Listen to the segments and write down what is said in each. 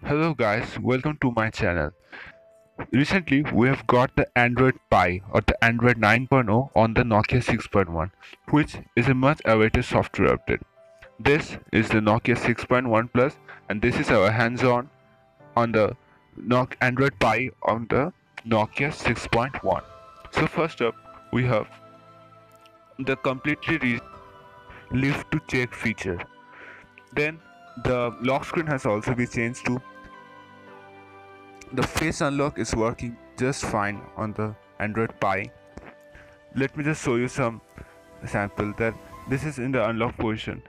Hello guys, welcome to my channel. Recently we have got the Android Pie or the Android 9.0 on the Nokia 6.1, which is a much awaited software update. This is the Nokia 6.1 Plus and this is our hands-on on the Android Pie on the Nokia 6.1. So first up we have the completely lift to check feature. Then the lock screen has also been changed to the face unlock is working just fine on the Android Pie. Let me just show you some sample that this is in the unlock position.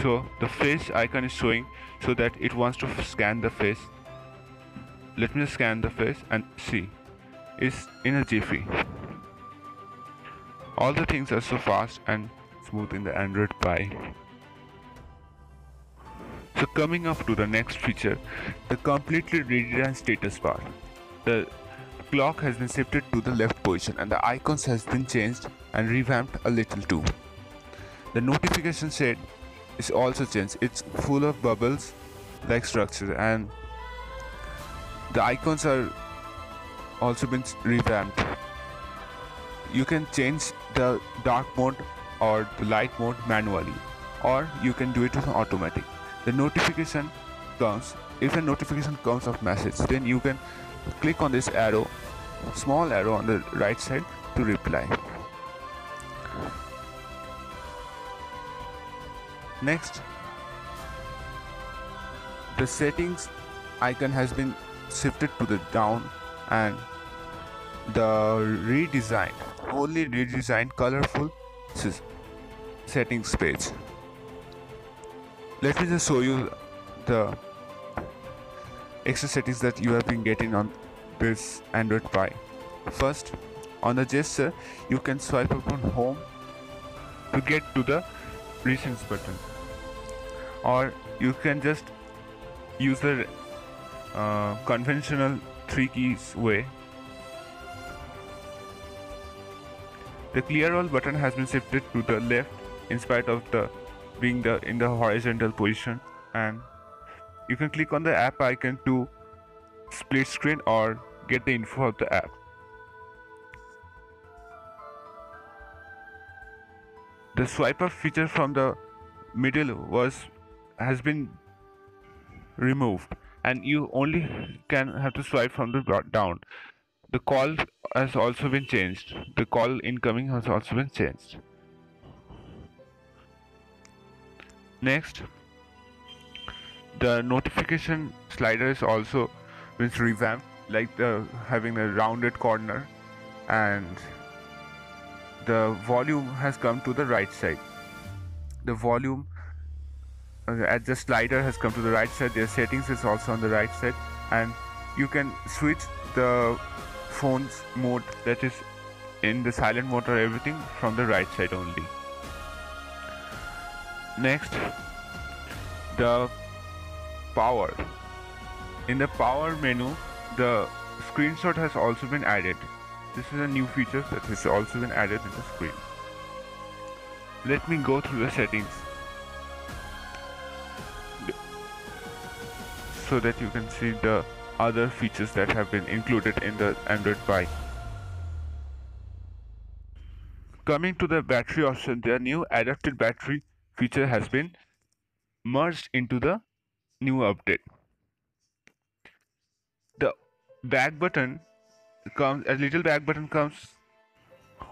So the face icon is showing so that it wants to scan the face. Let me just scan the face and see. It's in a jiffy. All the things are so fast and smooth in the Android Pie. So coming up to the next feature, the completely redesigned status bar. The clock has been shifted to the left position and the icons has been changed and revamped a little too. The notification shade is also changed. It's full of bubbles like structure and the icons are also been revamped. You can change the dark mode or the light mode manually, or you can do it with automatic. The notification comes, if a notification comes of message, then you can click on this arrow, small arrow on the right side to reply. Next, the settings icon has been shifted to the down and the wholly redesigned colorful settings page. Let me just show you the extra settings that you have been getting on this Android Pie. First, on the gesture, you can swipe upon home to get to the recents button, or you can just use the conventional 3 keys way. The clear all button has been shifted to the left in spite of the being in the horizontal position, and you can click on the app icon to split screen or get the info of the app. The swipe up feature from the middle has been removed and you only can have to swipe from the down. The call has also been changed. The call incoming has also been changed. Next, the notification slider is also been revamped, like having a rounded corner, and the volume has come to the right side. The volume at the slider has come to the right side. Their settings is also on the right side, and you can switch the phone's mode, that is in the silent mode or everything, from the right side only. Next, the power. In the power menu, the screenshot has also been added. This is a new feature that has also been added in the screen. Let me go through the settings so that you can see the other features that have been included in the Android Pie. Coming to the battery option, the new adapted battery feature has been merged into the new update. The back button comes, a little back button comes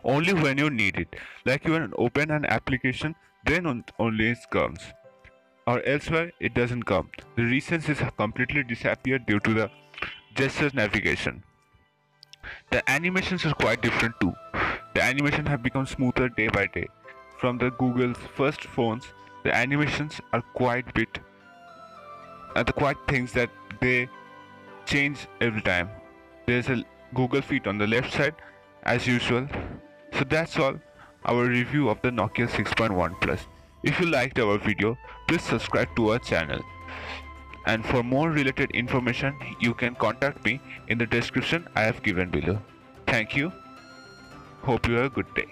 only when you need it. Like you want to open an application, then only it comes, or elsewhere it doesn't come. The recents is completely disappeared due to the gesture navigation. The animations are quite different too. The animation have become smoother day by day. From the Google's first phones, the animations are quite things that they change every time. There's a Google feed on the left side as usual. So that's all our review of the Nokia 6.1 Plus. If you liked our video, please subscribe to our channel. And for more related information, you can contact me in the description I have given below. Thank you. Hope you have a good day.